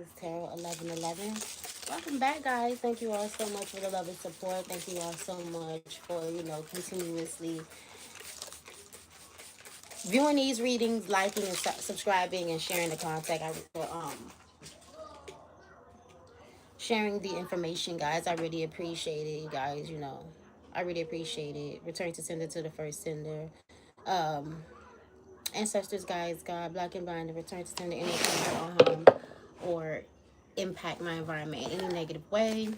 is Tarot 1111. Welcome back, guys. Thank you all so much for the love and support. Thank you all so much for, continuously viewing these readings, liking and subscribing and sharing the content. Sharing the information, guys. I really appreciate it, you guys. I really appreciate it. Return to sender to the first sender. Um, Ancestors, guys, God, black and blind, return to sender anything or harm or impact my environment in any negative way.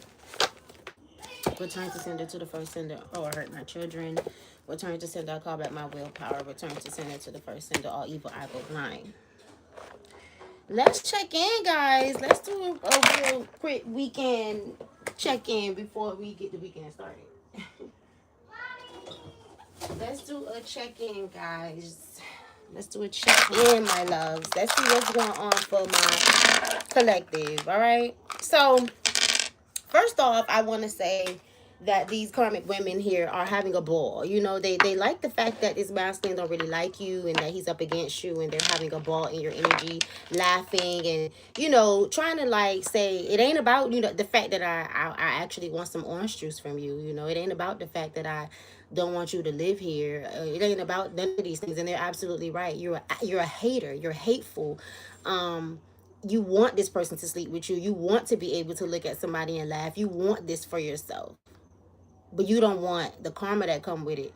Return to sender to the first sender or hurt my children. Return to sender, I call back my willpower. Return to sender to the first sender, all evil, I go blind. Let's check in, guys. Let's do a real quick weekend check-in before we get the weekend started. Let's do a check-in, guys. Let's do a check-in, my loves. Let's see what's going on for my collective, all right? So, first off, I want to say that these karmic women here are having a ball. They like the fact that this masculine don't really like you and that he's up against you, and they're having a ball in your energy, laughing and, trying to like say it ain't about, the fact that I actually want some orange juice from you. It ain't about the fact that I don't want you to live here. It ain't about none of these things. And they're absolutely right. You're a hater. You're hateful. You want this person to sleep with you. You want to be able to look at somebody and laugh. You want this for yourself. But you don't want the karma that come with it.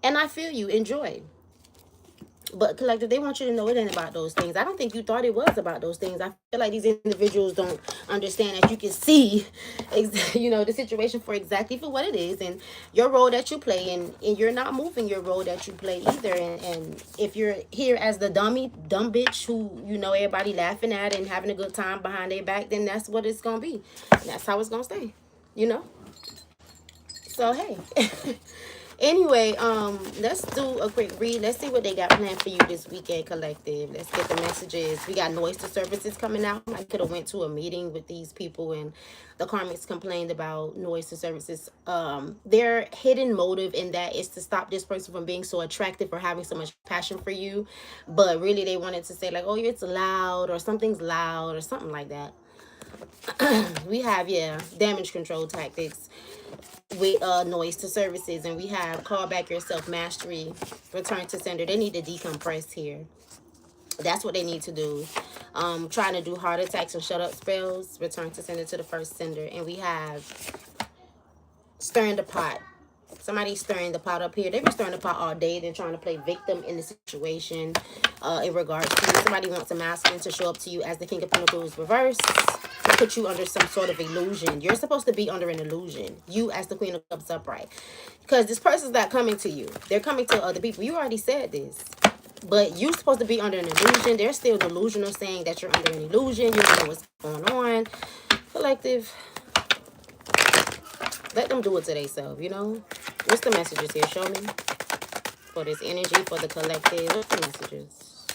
And I feel you. Enjoy. But collective, they want you to know it ain't about those things. I don't think you thought it was about those things. I feel like these individuals don't understand that you can see, the situation for exactly for what it is, and your role that you play, and you're not moving your role that you play either. And if you're here as the dumb bitch who, everybody laughing at and having a good time behind their back, then that's what it's going to be. And that's how it's going to stay, So, hey. Anyway, let's do a quick read. Let's see what they got planned for you this weekend, collective. Let's get the messages. We got noise to services coming out. I could have went to a meeting with these people and the karmics complained about noise to services. Their hidden motive in that is to stop this person from being so attractive or having so much passion for you. But really they wanted to say like, oh, it's loud or something's loud or something like that. We have, damage control tactics with noise to services, and we have call back yourself, mastery, return to sender. They need to decompress here. That's what they need to do. Trying to do heart attacks and shut up spells, return to sender to the first sender. And we have stirring the pot. Somebody's stirring the pot up here. They've been stirring the pot all day. They're trying to play victim in the situation in regards to you. Somebody wants a masculine to show up to you as the King of Pentacles reversed, put you under some sort of illusion. You're supposed to be under an illusion. You as the Queen of Cups upright. Because this person's not coming to you. They're coming to other people. You already said this. But you're supposed to be under an illusion. They're still delusional, saying that you're under an illusion. You don't know what's going on. Collective. Let them do it to themselves, What's the messages here? Show me. For this energy, for the collective. What's the messages?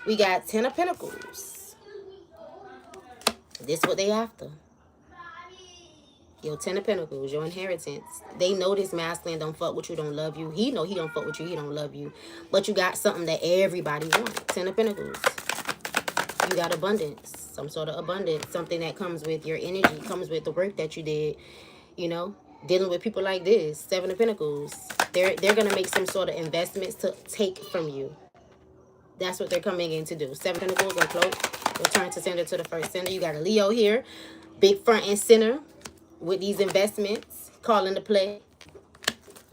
We got 10 of Pentacles. This what they after. Your 10 of Pentacles, your inheritance. They know this masculine don't fuck with you, don't love you. He know he don't fuck with you, he don't love you. But you got something that everybody wants. 10 of Pentacles. You got abundance. Some sort of abundance. Something that comes with your energy, comes with the work that you did. Dealing with people like this. 7 of Pentacles. They're going to make some sort of investments to take from you. That's what they're coming in to do. 7 of Pentacles and cloak. Return to sender to the first sender. You got a Leo here. Big front and center with these investments. Calling to play.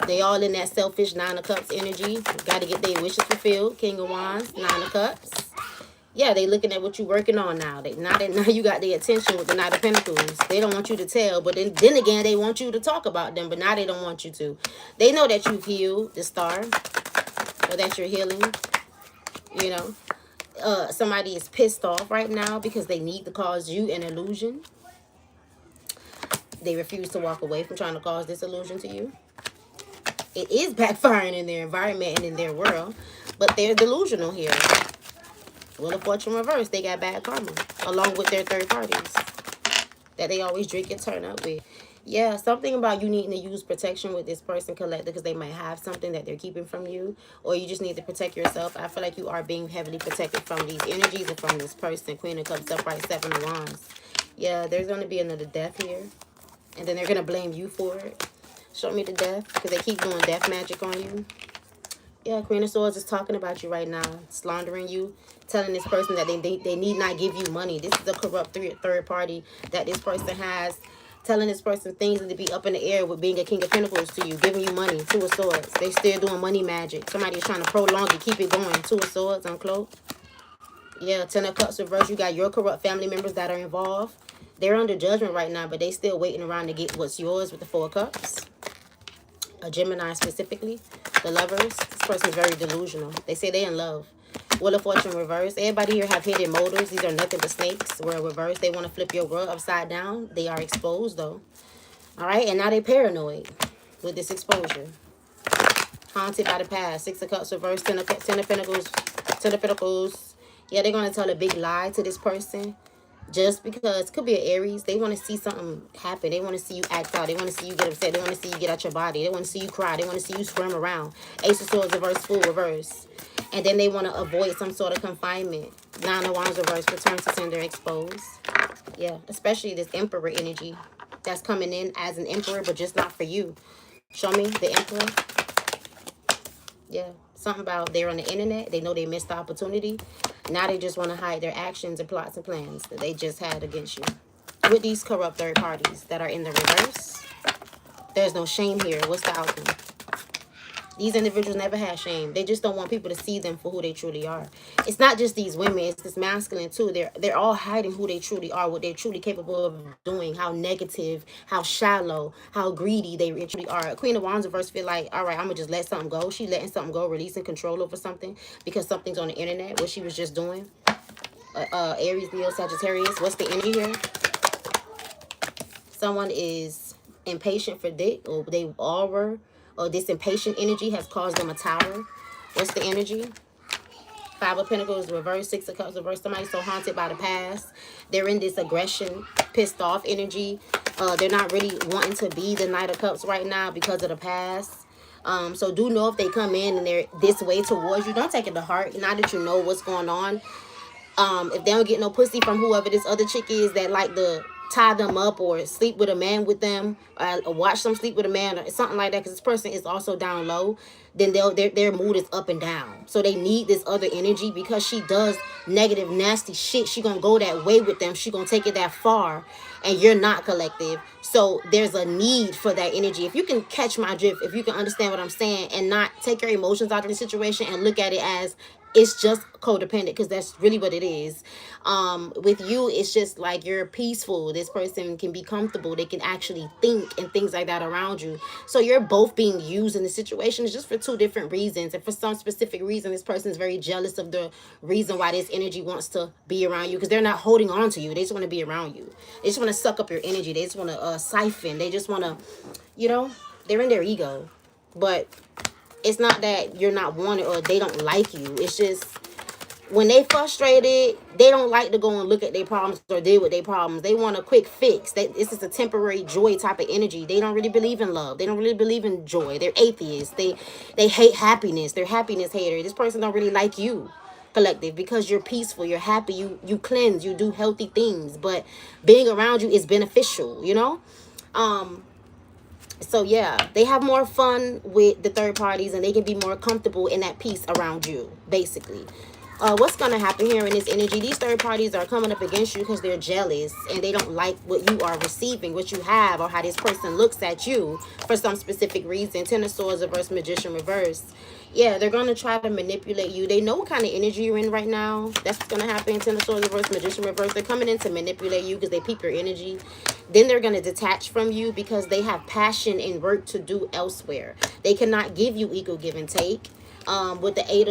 They all in that selfish 9 of Cups energy. Got to get their wishes fulfilled. King of Wands. 9 of Cups. Yeah, they looking at what you're working on now. Now you got their attention with the Knight of Pentacles. They don't want you to tell, but then again, they want you to talk about them, but now they don't want you to. They know that you've healed, the star, or that you're healing, Somebody is pissed off right now because they need to cause you an illusion. They refuse to walk away from trying to cause this illusion to you. It is backfiring in their environment and in their world, but they're delusional here. Wheel of Fortune reverse, they got bad karma, along with their third parties that they always drink and turn up with. Yeah, something about you needing to use protection with this person, collector, because they might have something that they're keeping from you, or you just need to protect yourself. I feel like you are being heavily protected from these energies and from this person. Queen of Cups upright, Seven of Wands. Yeah, there's going to be another death here, and then they're going to blame you for it. Show me the death, because they keep doing death magic on you. Yeah, Queen of Swords is talking about you right now, slandering you, telling this person that they need not give you money. This is a corrupt third party that this person has, telling this person things to be up in the air with being a King of Pentacles to you, giving you money. Two of Swords. They still doing money magic. Somebody is trying to prolong it, keep it going. Two of Swords, uncloak. Yeah, Ten of Cups reverse. You got your corrupt family members that are involved. They're under judgment right now, but they still waiting around to get what's yours with the Four of Cups. A Gemini specifically, the Lovers. This person is very delusional. They say they in love. Wheel of Fortune reverse. Everybody here have hidden motives. These are nothing but snakes. We're reverse. They want to flip your world upside down. They are exposed though. All right, and now they paranoid with this exposure. Haunted by the past. Six of Cups reverse. Ten of Pentacles. Ten of Pentacles. Yeah, they're going to tell a big lie to this person. Just because, could be an Aries, they want to see something happen. They want to see you act out. They want to see you get upset. They want to see you get out your body. They want to see you cry. They want to see you squirm around. Ace of Swords reverse, Fool reverse. And then they want to avoid some sort of confinement. Nine of Wands reverse, return to sender, exposed. Yeah, especially this Emperor energy that's coming in as an Emperor, but just not for you. Show me the Emperor. Yeah, something about they're on the internet. They know they missed the opportunity. Now they just want to hide their actions and plots and plans that they just had against you. With these corrupt third parties that are in the reverse, there's no shame here. What's the outcome? These individuals never had shame. They just don't want people to see them for who they truly are. It's not just these women. It's this masculine too. They're all hiding who they truly are, what they're truly capable of doing, how negative, how shallow, how greedy they truly are. Queen of Wands reverse feel like, all right, I'm going to just let something go. She letting something go, releasing control over something because something's on the internet, what she was just doing. Aries, Leo, Sagittarius. What's the energy here? Someone is impatient for dick, or they all were, or this impatient energy has caused them a tower. What's the energy? Five of Pentacles reverse, Six of Cups reverse. Somebody's so haunted by the past. They're in this aggression, pissed off energy. They're not really wanting to be the Knight of Cups right now because of the past. So do know if they come in and they're this way towards you, don't take it to heart. Now that you know what's going on. If they don't get no pussy from whoever this other chick is that like to tie them up or sleep with a man with them, or watch them sleep with a man or something like that, because this person is also down low, then their mood is up and down. So they need this other energy because she does negative, nasty shit. She gonna go that way with them. She gonna take it that far, and you're not, collective. So there's a need for that energy. If you can catch my drift, if you can understand what I'm saying and not take your emotions out of the situation and look at it as it's just codependent, because that's really what it is. With you, it's just like you're peaceful. This person can be comfortable. They can actually think and things like that around you. So you're both being used in the situation. It's just for two different reasons. And for some specific reason, this person is very jealous of the reason why this energy wants to be around you, because they're not holding on to you. They just want to be around you. They just want to suck up your energy. They just want to siphon. They just want to, they're in their ego. But it's not that you're not wanted or they don't like you. It's just when they frustrated, they don't like to go and look at their problems or deal with their problems. They want a quick fix. This is a temporary joy type of energy. They don't really believe in love. They don't really believe in joy. They're atheists. They hate happiness. They're happiness hater. This person don't really like you, collective, because you're peaceful, you're happy, you cleanse, you do healthy things. But being around you is beneficial, So yeah, they have more fun with the third parties and they can be more comfortable in that peace around you, basically. What's going to happen here in this energy? These third parties are coming up against you because they're jealous and they don't like what you are receiving, what you have, or how this person looks at you for some specific reason. Ten of Swords reverse, Magician reverse. Yeah, they're going to try to manipulate you. They know what kind of energy you're in right now. That's what's going to happen. Ten of Swords reverse, Magician reverse. They're coming in to manipulate you because they peep your energy. Then they're going to detach from you because they have passion and work to do elsewhere. They cannot give you equal give and take. With the Eight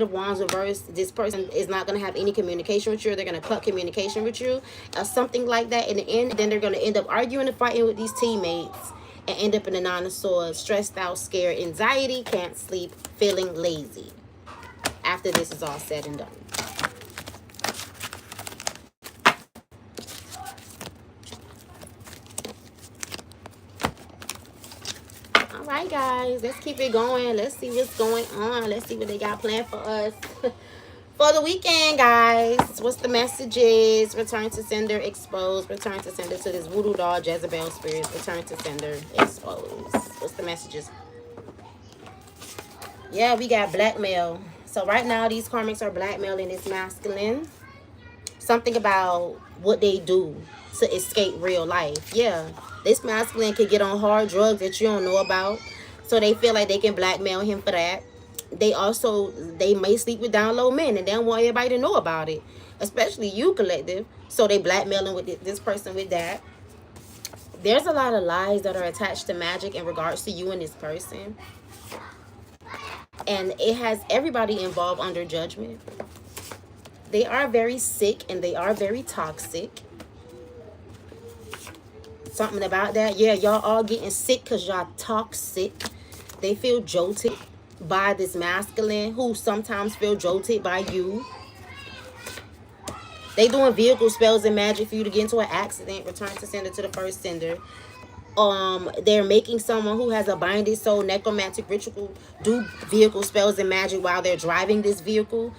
of Wands reverse, this person is not going to have any communication with you. They're going to cut communication with you, something like that. In the end, then they're going to end up arguing and fighting with these teammates and end up in the Nine of Swords, stressed out, scared, anxiety, can't sleep, feeling lazy. After this is all said and done. right, guys, let's keep it going. Let's see what's going on. Let's see what they got planned for us for the weekend, guys. What's the messages? Return to sender, exposed. Return to sender to this voodoo doll, Jezebel spirit. Return to sender, exposed. What's the messages? Yeah, we got blackmail. So right now, these karmics are blackmailing this masculine. Something about what they do to escape real life. Yeah, this masculine could get on hard drugs that you don't know about. So they feel like they can blackmail him for that. They may sleep with down low men and they don't want everybody to know about it. Especially you, collective. So they blackmailing with this person with that. There's a lot of lies that are attached to magic in regards to you and this person. And it has everybody involved under judgment. They are very sick and they are very toxic. Something about that. Yeah, y'all all getting sick because y'all toxic. They feel jolted by this masculine who sometimes feel jolted by you. They doing vehicle spells and magic for you to get into an accident. Return to sender to the first sender. They're making someone who has a binded soul necromantic ritual do vehicle spells and magic while they're driving this vehicle.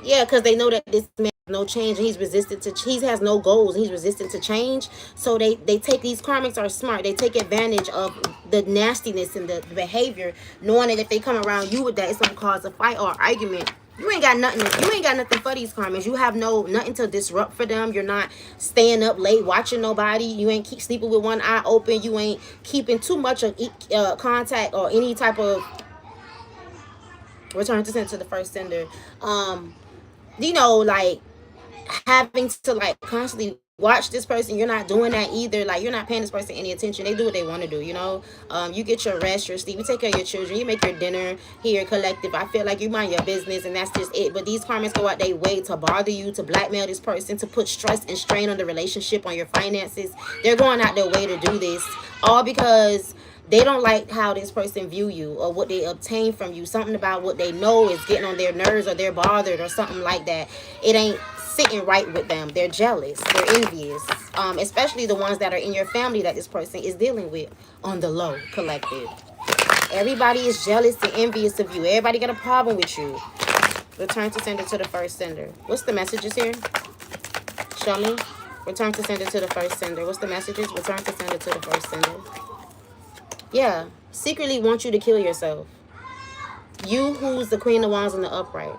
Yeah, because they know that this man has no change and he's resistant to, he has no goals and he's resistant to change. So they take, these karmics are smart. They take advantage of the nastiness and the behavior, knowing that if they come around you with that, it's going to cause a fight or argument. You ain't got nothing. You ain't got nothing for these karmics. You have nothing to disrupt for them. You're not staying up late watching nobody. You ain't keep sleeping with one eye open. You ain't keeping too much of contact or any type of return to sender to the first sender. You know, like having to like constantly watch this person. You're not doing that either. Like you're not paying this person any attention. They do what they want to do, you know. You get your rest, your sleep, you take care of your children, you make your dinner here, collective. I feel like you mind your business and that's just it. But these karmics go out their way to bother you, to blackmail this person, to put stress and strain on the relationship, on your finances. They're going out their way to do this, all because they don't like how this person view you or what they obtain from you. Something about what they know is getting on their nerves or they're bothered or something like that. It ain't sitting right with them. They're jealous. They're envious. Especially the ones that are in your family that this person is dealing with on the low, collective. Everybody is jealous and envious of you. Everybody got a problem with you. Return to sender to the first sender. What's the messages here? Show me. Return to sender to the first sender. What's the messages? Return to sender to the first sender. Yeah, secretly want you to kill yourself. You who's the Queen of Wands in the upright.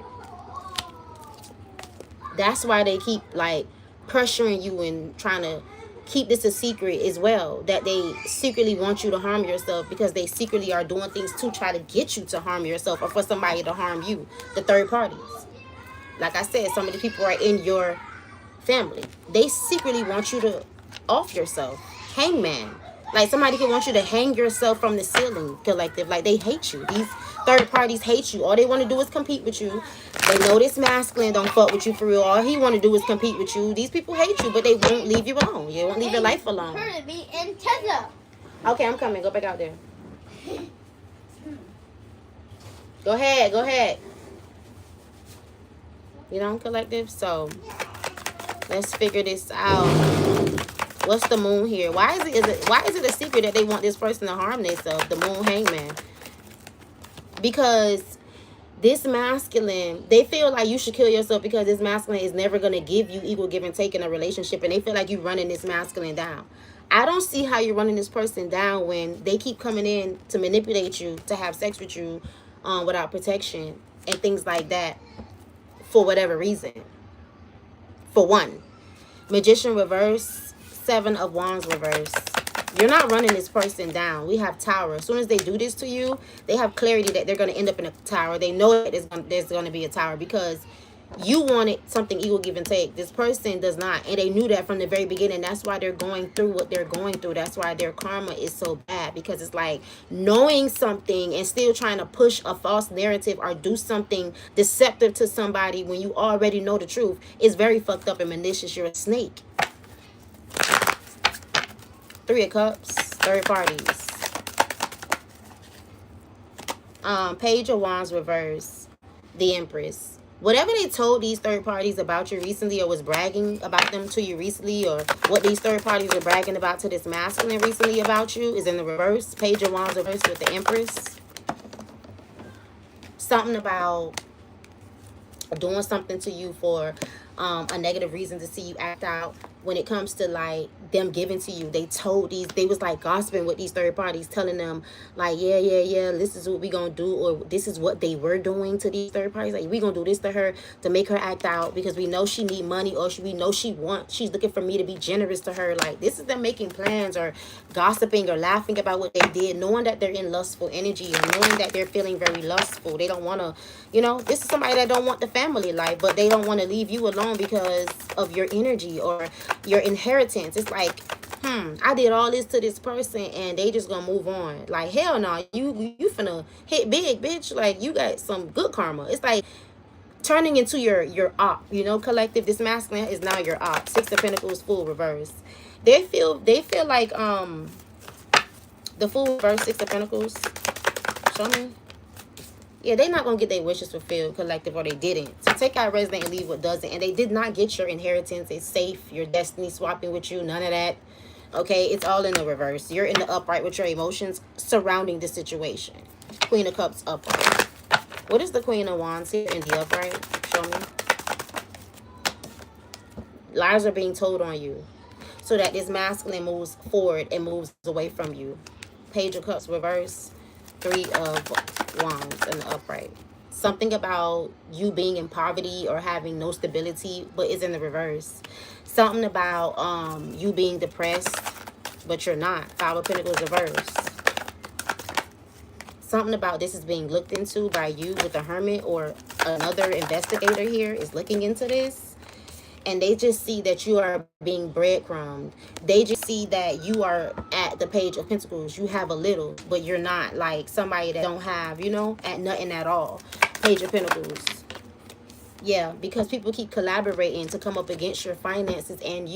That's why they keep like pressuring you and trying to keep this a secret as well. That they secretly want you to harm yourself because they secretly are doing things to try to get you to harm yourself or for somebody to harm you. The third parties. Like I said, some of the people are in your family. They secretly want you to off yourself. Hangman. Like somebody could want you to hang yourself from the ceiling, collective. Like they hate you. These third parties hate you. All they want to do is compete with you. They know this masculine don't fuck with you for real. All he want to do is compete with you. These people hate you, but they won't leave you alone. They won't leave your life alone. Okay, I'm coming. Go back out there. Go ahead. Go ahead. You know, collective. So let's figure this out. What's the moon here? Why is it a secret that they want this person to harm themselves? The moon hangman. Because this masculine, they feel like you should kill yourself because this masculine is never going to give you equal give and take in a relationship. And they feel like you're running this masculine down. I don't see how you're running this person down when they keep coming in to manipulate you, to have sex with you without protection and things like that for whatever reason. For one. Magician reverse. 7 of Wands reverse. You're not running this person down. We have Tower. As soon as they do this to you, they have clarity that they're going to end up in a tower. They know that there's going to be a tower because you wanted something equal give and take. This person does not. And they knew that from the very beginning. That's why they're going through what they're going through. That's why their karma is so bad. Because it's like knowing something and still trying to push a false narrative or do something deceptive to somebody when you already know the truth is very fucked up and malicious. You're a snake. 3 of Cups, third parties. Page of Wands reverse, the Empress. Whatever they told these third parties about you recently, or was bragging about them to you recently, or what these third parties are bragging about to this masculine recently about you, is in the reverse. Page of Wands reverse with the Empress. Something about doing something to you for a negative reason to see you act out. When it comes to like them giving to you, they was like gossiping with these third parties, telling them like, yeah, this is what we gonna do, or this is what they were doing to these third parties. Like, we gonna do this to her to make her act out because we know she need money, or we know she's looking for me to be generous to her. Like, this is them making plans, or gossiping, or laughing about what they did, knowing that they're in lustful energy, or knowing that they're feeling very lustful. They don't want to, this is somebody that don't want the family life, but they don't want to leave you alone because of your energy or your inheritance. It's like, I did all this to this person and they just gonna move on. Like, hell no, you finna hit big, bitch. Like, you got some good karma. It's like turning into your op, collective. This masculine is now your op. Six of Pentacles, Fool reverse. They feel like the Fool reverse, Six of Pentacles. Show me. Yeah, they're not going to get their wishes fulfilled, collective, or they didn't. So take out resident and leave what doesn't. And they did not get your inheritance. It's safe. Your destiny swapping with you. None of that. Okay, it's all in the reverse. You're in the upright with your emotions surrounding the situation. Queen of Cups upright. What is the Queen of Wands here in the upright? Show me. Lies are being told on you so that this masculine moves forward and moves away from you. Page of Cups reverse. Three of Wands in the upright. Something about you being in poverty or having no stability, but it's in the reverse. Something about you being depressed, but you're not. Five of Pentacles reverse. Something about this is being looked into by you with the Hermit, or another investigator here is looking into this. And they just see that you are being breadcrumbed. They just see that you are at the Page of Pentacles. You have a little, but you're not like somebody that don't have, at nothing at all. Page of Pentacles. Yeah, because people keep collaborating to come up against your finances and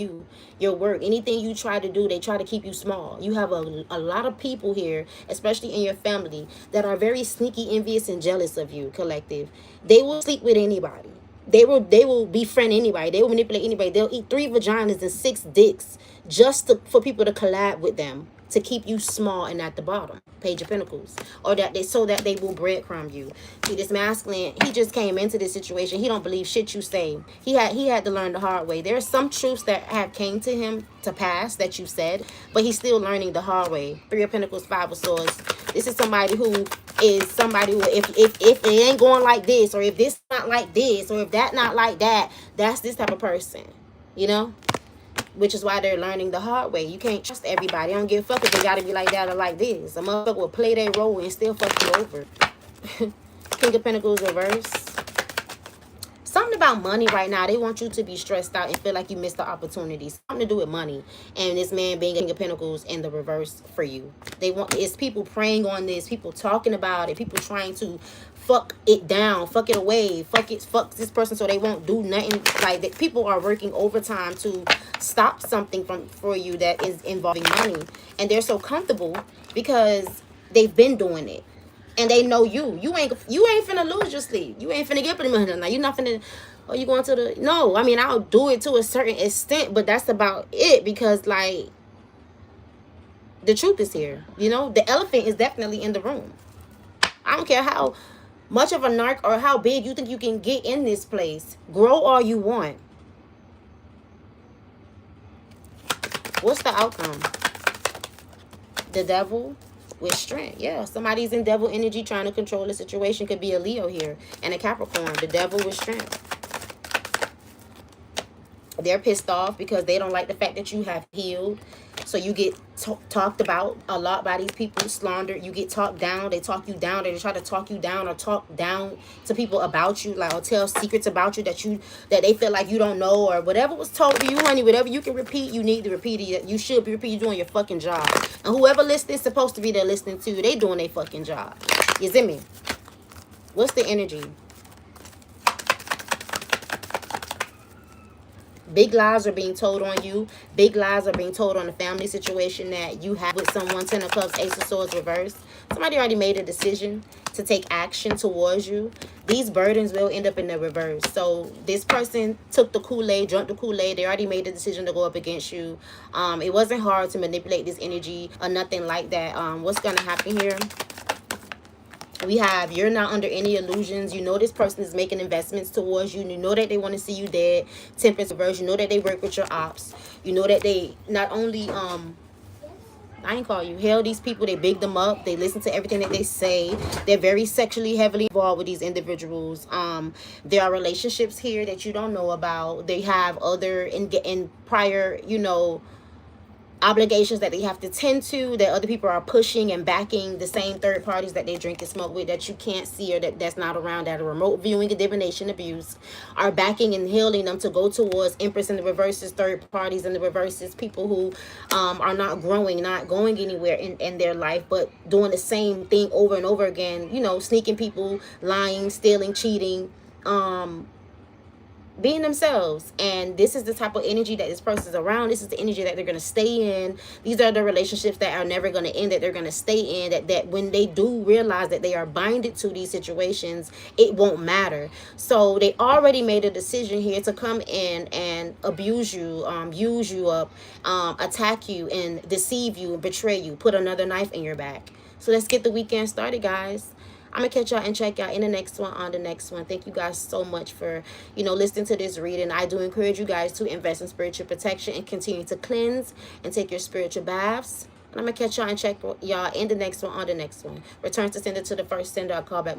your work. Anything you try to do, they try to keep you small. You have a lot of people here, especially in your family, that are very sneaky, envious, and jealous of you, collective. They will sleep with anybody. They will befriend anybody. They will manipulate anybody. They'll eat 3 vaginas and 6 dicks just for people to collab with them, to keep you small and at the bottom. Page of Pentacles. Or so that they will breadcrumb you. See, this masculine, he just came into this situation. He don't believe shit you say. He had to learn the hard way. There are some truths that have came to him to pass that you said, but he's still learning the hard way. Three of Pentacles, Five of Swords. This is somebody who is somebody who, if it ain't going like this, or if this not like this, or if that not like that, that's this type of person, which is why they're learning the hard way. You can't trust everybody. I don't give a fuck if they gotta be like that or like this. A motherfucker will play their role and still fuck you over. King of Pentacles reverse. Something about money right now. They want you to be stressed out and feel like you missed the opportunity. Something to do with money. And this man being King of Pentacles in the reverse for you. It's people praying on this. People talking about it. People trying to fuck it down. Fuck it away. Fuck this person so they won't do nothing. Like, people are working overtime to stop something for you that is involving money. And they're so comfortable because they've been doing it. And they know you. You ain't finna lose your sleep. You ain't finna get any money now. You not finna, you going to the... No, I mean, I'll do it to a certain extent, but that's about it. Because, like, the truth is here. The elephant is definitely in the room. I don't care how much of a narc or how big you think you can get in this place. Grow all you want. What's the outcome? The Devil with strength. Yeah, somebody's in devil energy trying to control the situation. Could be a Leo here and a Capricorn. The Devil with strength. They're pissed off because they don't like the fact that you have healed. So you get talked about a lot by these people, slandered. You get talked down. They talk you down. They try to talk you down or talk down to people about you, like, or tell secrets about you that they feel like you don't know, or whatever was told to you, honey. Whatever you can repeat, you need to repeat it. You should be repeating. Doing your fucking job. And whoever listening is supposed to be there listening to you. They doing their fucking job. You see me? What's the energy? Big lies are being told on you. Big lies are being told on the family situation that you have with someone. Ten of Cups, Ace of Swords reversed. Somebody already made a decision to take action towards you. These burdens will end up in the reverse. So this person took the Kool-Aid, drunk the Kool-Aid. They already made the decision to go up against you. It wasn't hard to manipulate this energy or nothing like that. What's going to happen here? We have, you're not under any illusions. You know this person is making investments towards you. You know that they want to see you dead. Temperance reverse. You know that they work with your ops. You know that they not only I ain't call you hell, these people, they big them up, they listen to everything that they say. They're very sexually heavily involved with these individuals. There are relationships here that you don't know about. They have other in prior, you know, obligations that they have to tend to, that other people are pushing and backing, the same third parties that they drink and smoke with that you can't see, or that's not around, that are remote viewing, divination, abuse, are backing and healing them to go towards Empress in the reverses, third parties in the reverses, people who are not growing, not going anywhere in their life, but doing the same thing over and over again, you know, sneaking people, lying, stealing, cheating, being themselves. And this is the type of energy that this person's around. This is the energy that they're going to stay in. These are the relationships that are never going to end, that they're going to stay in, that when they do realize that they are binded to these situations, it won't matter. So they already made a decision here to come in and abuse you, use you up, attack you and deceive you and betray you, put another knife in your back. So let's get the weekend started, guys. I'm going to catch y'all and check y'all in the next one, on the next one. Thank you guys so much for, you know, listening to this reading. I do encourage you guys to invest in spiritual protection and continue to cleanse and take your spiritual baths. And I'm going to catch y'all and check y'all in the next one, on the next one. Return to sender to the first sender. I call back